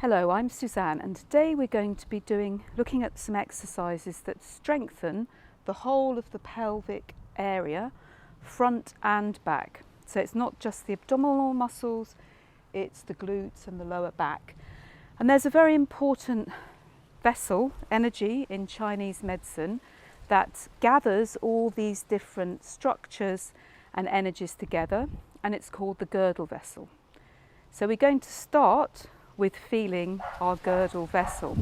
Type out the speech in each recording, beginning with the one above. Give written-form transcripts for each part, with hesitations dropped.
Hello, I'm Suzanne, and today we're going to be looking at some exercises that strengthen the whole of the pelvic area, front and back. So it's not just the abdominal muscles, it's the glutes and the lower back. And there's a very important vessel, energy in Chinese medicine, that gathers all these different structures and energies together, and it's called the girdle vessel. So we're going to start with feeling our girdle vessel.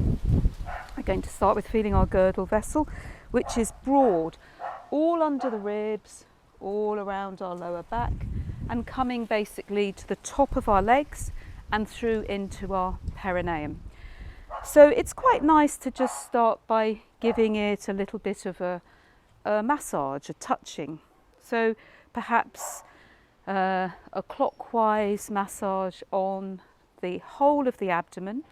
We're going to start with feeling our girdle vessel, which is broad, all under the ribs, all around our lower back, and coming basically to the top of our legs and through into our perineum. So it's quite nice to just start by giving it a little bit of a massage, a touching. So perhaps a clockwise massage on the whole of the abdomen.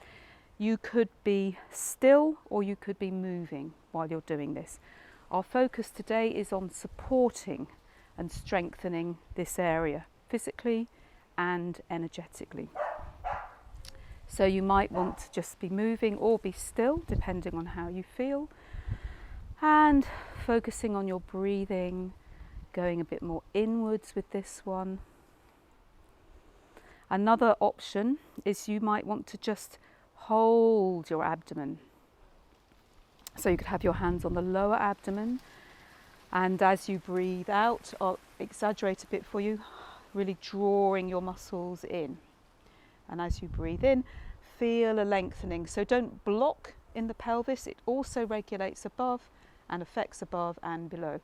You could be still or you could be moving while you're doing this. Our focus today is on supporting and strengthening this area physically and energetically. So you might want to just be moving or be still, depending on how you feel, and focusing on your breathing, going a bit more inwards with this one. Another option is you might want to just hold your abdomen. So you could have your hands on the lower abdomen, and as you breathe out, I'll exaggerate a bit for you, really drawing your muscles in. And as you breathe in, feel a lengthening. So don't block in the pelvis, it also regulates above and affects above and below.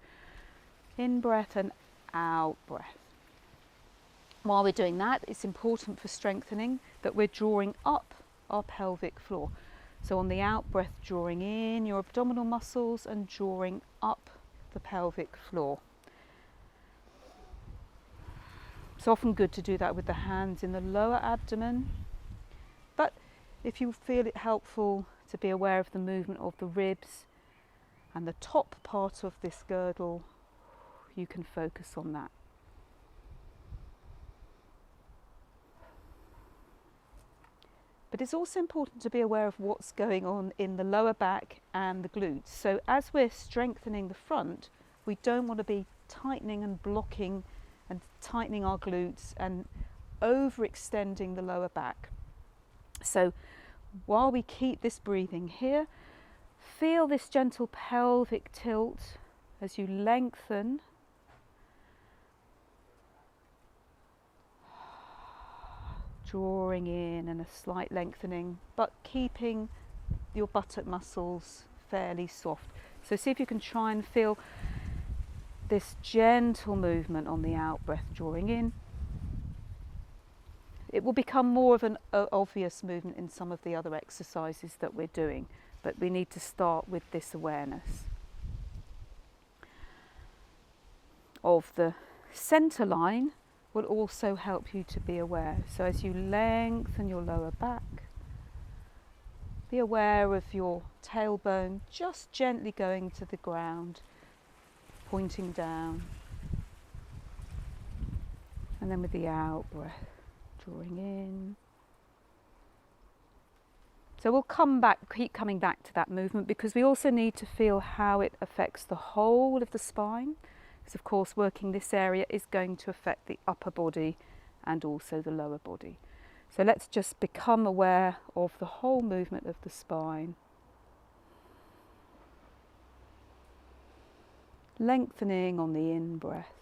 In breath and out breath. While we're doing that, it's important for strengthening that we're drawing up our pelvic floor. So on the out breath, drawing in your abdominal muscles and drawing up the pelvic floor. It's often good to do that with the hands in the lower abdomen, but if you feel it helpful to be aware of the movement of the ribs and the top part of this girdle, you can focus on that. But it's also important to be aware of what's going on in the lower back and the glutes. So as we're strengthening the front, we don't want to be tightening and blocking and tightening our glutes and overextending the lower back. So while we keep this breathing here, feel this gentle pelvic tilt as you lengthen. Drawing in and a slight lengthening, but keeping your buttock muscles fairly soft. So see if you can try and feel this gentle movement on the out breath, drawing in. It will become more of an obvious movement in some of the other exercises that we're doing, but we need to start with this awareness of the centre line. Will also help you to be aware. So as you lengthen your lower back, be aware of your tailbone just gently going to the ground, pointing down. And then with the out breath, drawing in. So we'll keep coming back to that movement, because we also need to feel how it affects the whole of the spine. Of course, working this area is going to affect the upper body and also the lower body. So let's just become aware of the whole movement of the spine. Lengthening on the in breath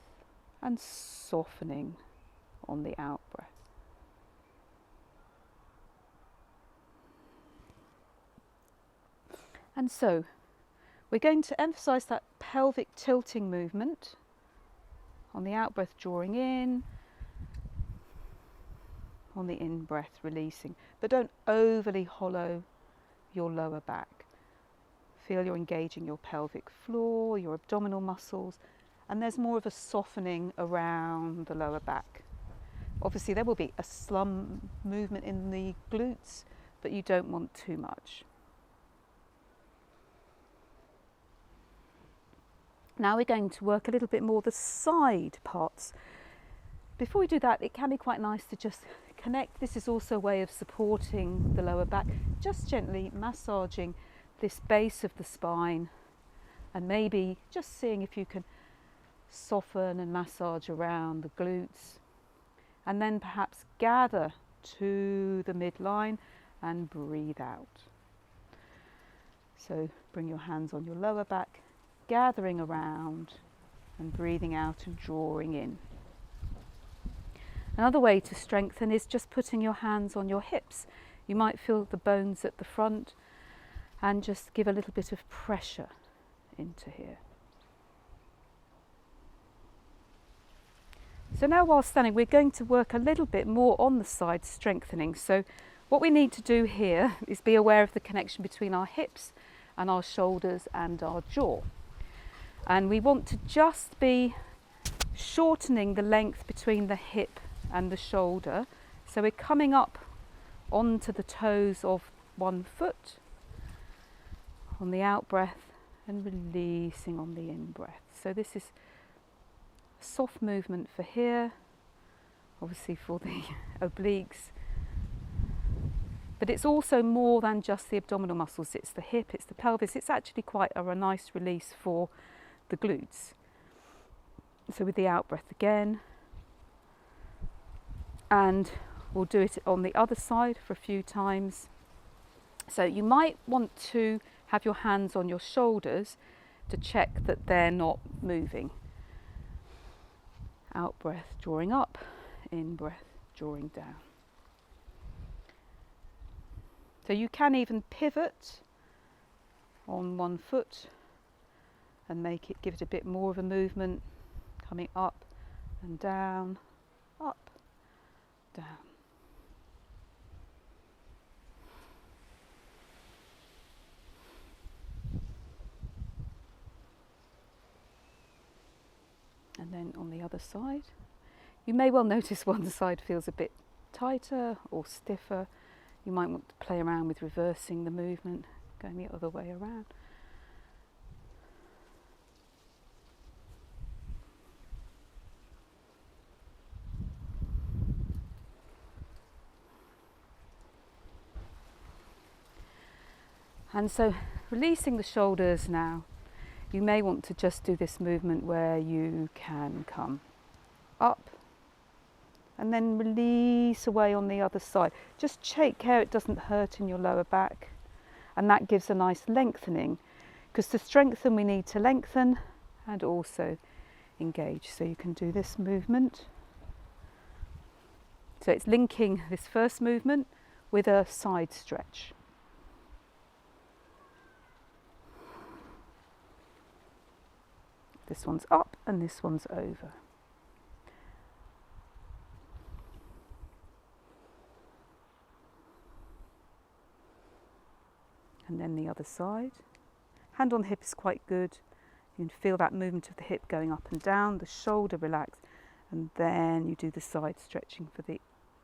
and softening on the out breath. And so we're going to emphasize that pelvic tilting movement on the out breath, drawing in, on the in breath, releasing. But don't overly hollow your lower back. Feel you're engaging your pelvic floor, your abdominal muscles, and there's more of a softening around the lower back. Obviously there will be a slum movement in the glutes, but you don't want too much. Now we're going to work a little bit more the side parts. Before we do that, it can be quite nice to just connect. This is also a way of supporting the lower back, just gently massaging this base of the spine, and maybe just seeing if you can soften and massage around the glutes, and then perhaps gather to the midline and breathe out. So bring your hands on your lower back, gathering around and breathing out and drawing in. Another way to strengthen is just putting your hands on your hips. You might feel the bones at the front and just give a little bit of pressure into here. So now while standing, we're going to work a little bit more on the side strengthening. So what we need to do here is be aware of the connection between our hips and our shoulders and our jaw. And we want to just be shortening the length between the hip and the shoulder. So we're coming up onto the toes of one foot on the out breath and releasing on the in breath. So this is a soft movement for here, obviously for the obliques, but it's also more than just the abdominal muscles. It's the hip, it's the pelvis. It's actually quite a nice release for the glutes. So with the out breath again, and we'll do it on the other side for a few times. So you might want to have your hands on your shoulders to check that they're not moving. Out breath, drawing up, in breath, drawing down. So you can even pivot on one foot and give it a bit more of a movement, coming up and down, up, down. And then on the other side, you may well notice one side feels a bit tighter or stiffer. You might want to play around with reversing the movement, going the other way around. And so releasing the shoulders now, you may want to just do this movement where you can come up and then release away on the other side. Just take care it doesn't hurt in your lower back, and that gives a nice lengthening, because to strengthen we need to lengthen and also engage. So you can do this movement. So it's linking this first movement with a side stretch. This one's up and this one's over. And then the other side. Hand on hip is quite good. You can feel that movement of the hip going up and down, the shoulder relaxed, and then you do the side stretching for the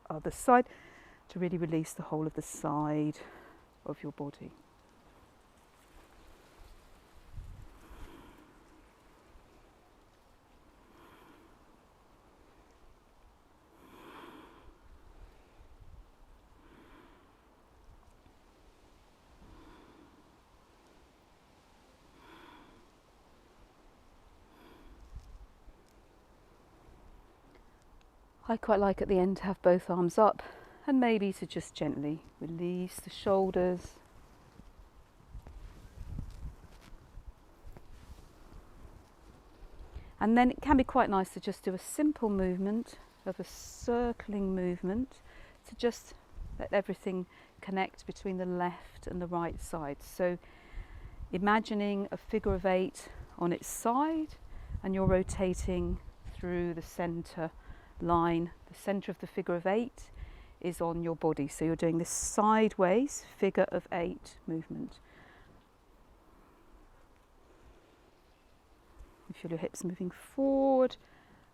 other side to really release the whole of the side of your body. I quite like at the end to have both arms up and maybe to just gently release the shoulders. And then it can be quite nice to just do a simple movement of a circling movement to just let everything connect between the left and the right side. So imagining a figure of 8 on its side, and you're rotating through the centre line. The centre of the figure of 8 is on your body, so you're doing this sideways figure of 8 movement. You feel your hips moving forward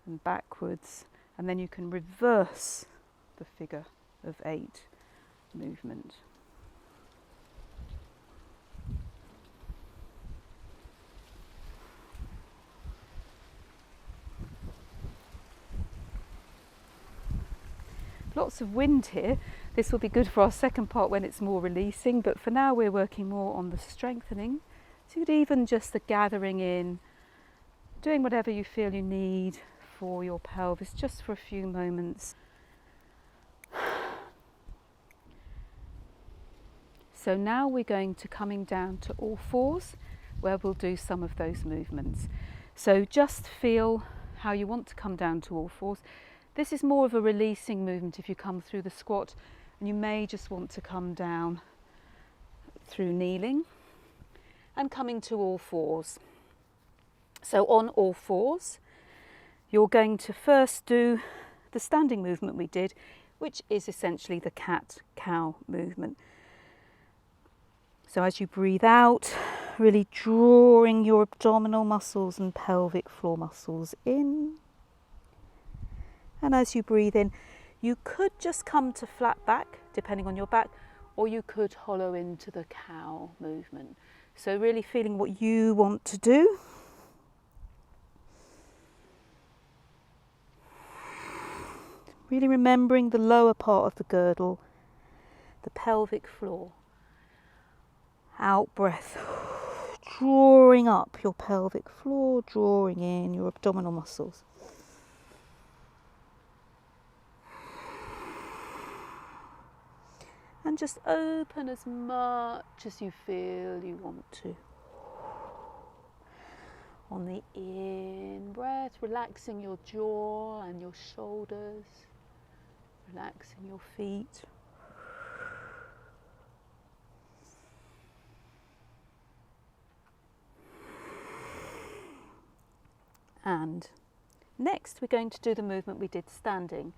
and backwards, and then you can reverse the figure of 8 movement. lots of wind here. This will be good for our second part when it's more releasing, but for now we're working more on the strengthening. So you could even just the gathering in, doing whatever you feel you need for your pelvis, just for a few moments. So now we're going to coming down to all fours, where we'll do some of those movements. So just feel how you want to come down to all fours. This is more of a releasing movement if you come through the squat, and you may just want to come down through kneeling and coming to all fours. So on all fours, you're going to first do the standing movement we did, which is essentially the cat-cow movement. So as you breathe out, really drawing your abdominal muscles and pelvic floor muscles in. And as you breathe in, you could just come to flat back, depending on your back, or you could hollow into the cow movement. So really feeling what you want to do. Really remembering the lower part of the girdle, the pelvic floor. Out breath, drawing up your pelvic floor, drawing in your abdominal muscles. And just open as much as you feel you want to. On the in breath, relaxing your jaw and your shoulders, relaxing your feet. And next we're going to do the movement we did standing,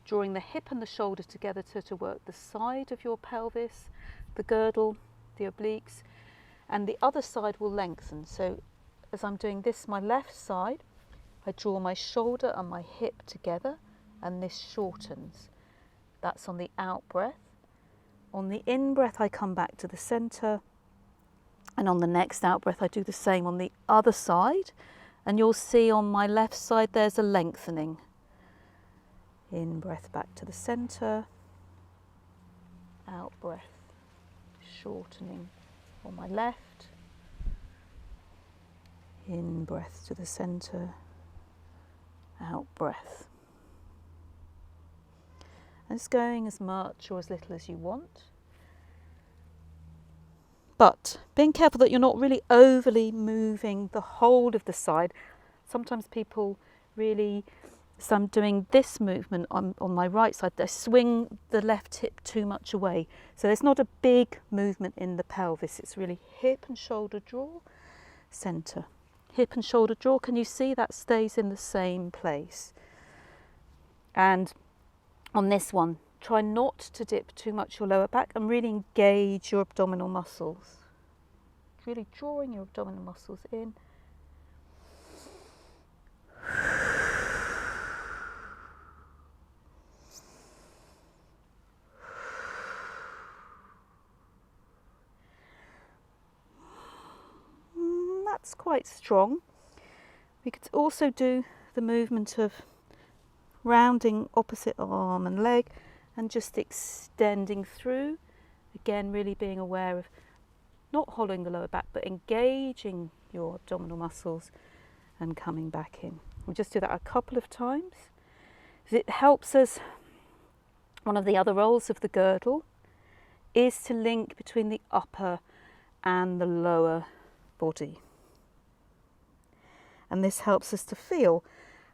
drawing the hip and the shoulder together to work the side of your pelvis, the girdle, the obliques, and the other side will lengthen. So as I'm doing this, my left side, I draw my shoulder and my hip together, and this shortens. That's on the out breath. On the in breath, I come back to the center, and on the next out breath, I do the same on the other side. And you'll see on my left side there's a lengthening. In breath back to the centre, out breath, shortening on my left. In breath to the centre, out breath. And it's going as much or as little as you want. But being careful that you're not really overly moving the whole of the side. Sometimes people really, so I'm doing this movement on my right side, they swing the left hip too much away. So there's not a big movement in the pelvis. It's really hip and shoulder draw, centre. Hip and shoulder draw, can you see that stays in the same place? And on this one, try not to dip too much your lower back and really engage your abdominal muscles. Really drawing your abdominal muscles in. That's quite strong. We could also do the movement of rounding opposite arm and leg and just extending through, again really being aware of not hollowing the lower back but engaging your abdominal muscles and coming back in. We'll just do that a couple of times. It helps us, one of the other roles of the girdle is to link between the upper and the lower body. And this helps us to feel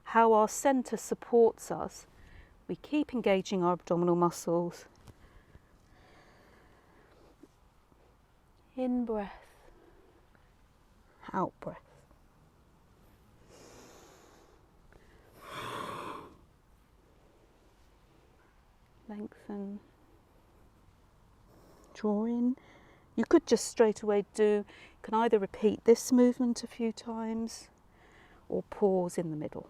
how our centre supports us. We keep engaging our abdominal muscles. In breath, out breath. Lengthen. Draw in. You could just straight away you can either repeat this movement a few times or pause in the middle.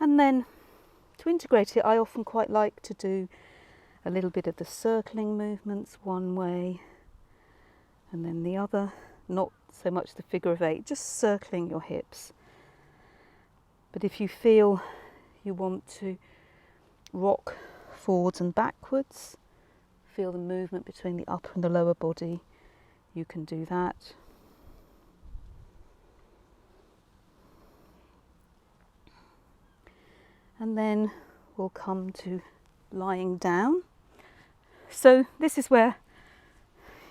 And then to integrate it, I often quite like to do a little bit of the circling movements one way and then the other, not so much the figure of eight, just circling your hips. But if you feel you want to rock forwards and backwards, feel the movement between the upper and the lower body, you can do that. And then we'll come to lying down. So this is where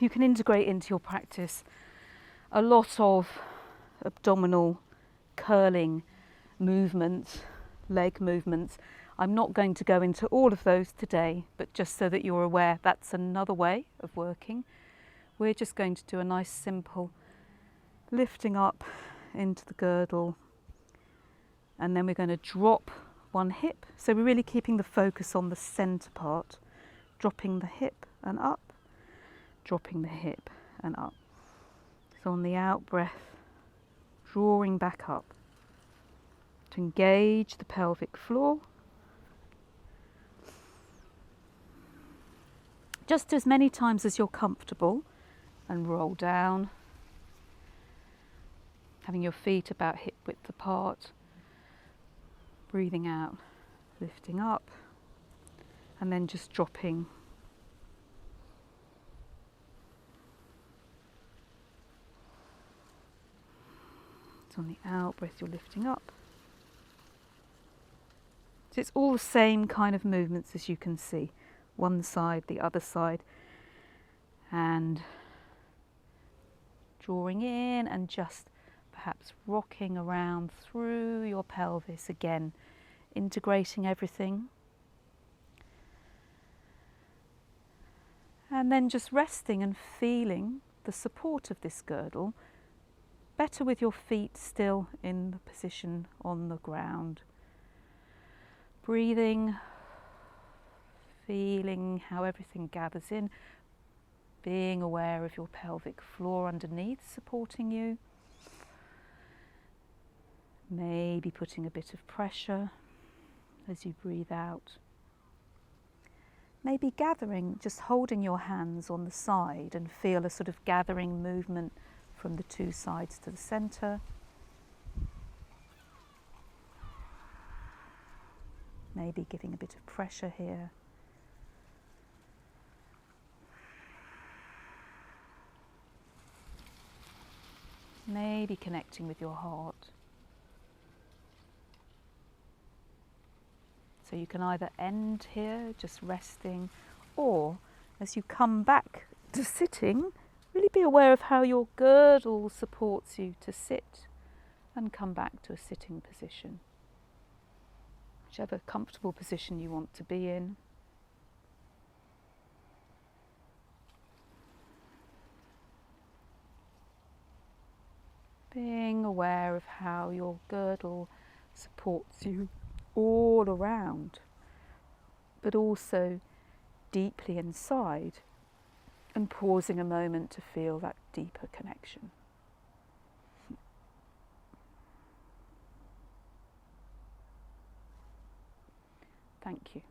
you can integrate into your practice a lot of abdominal curling movements, leg movements. I'm not going to go into all of those today, but just so that you're aware, that's another way of working. We're just going to do a nice simple lifting up into the girdle, and then we're going to drop one hip. So we're really keeping the focus on the centre part, dropping the hip and up, dropping the hip and up. So on the out breath, drawing back up to engage the pelvic floor. Just as many times as you're comfortable, and roll down, having your feet about hip width apart, breathing out, lifting up, and then just dropping. So on the out breath, you're lifting up. So it's all the same kind of movements as you can see. One side, the other side, and drawing in and just perhaps rocking around through your pelvis again, integrating everything. And then just resting and feeling the support of this girdle, better with your feet still in the position on the ground. Breathing, feeling how everything gathers in, being aware of your pelvic floor underneath supporting you. Maybe putting a bit of pressure as you breathe out. Maybe gathering, just holding your hands on the side and feel a sort of gathering movement from the two sides to the centre. Maybe giving a bit of pressure here. Maybe connecting with your heart. So you can either end here, just resting, or as you come back to sitting, really be aware of how your girdle supports you to sit and come back to a sitting position. Whichever comfortable position you want to be in. Being aware of how your girdle supports you all around, but also deeply inside, and pausing a moment to feel that deeper connection. Thank you.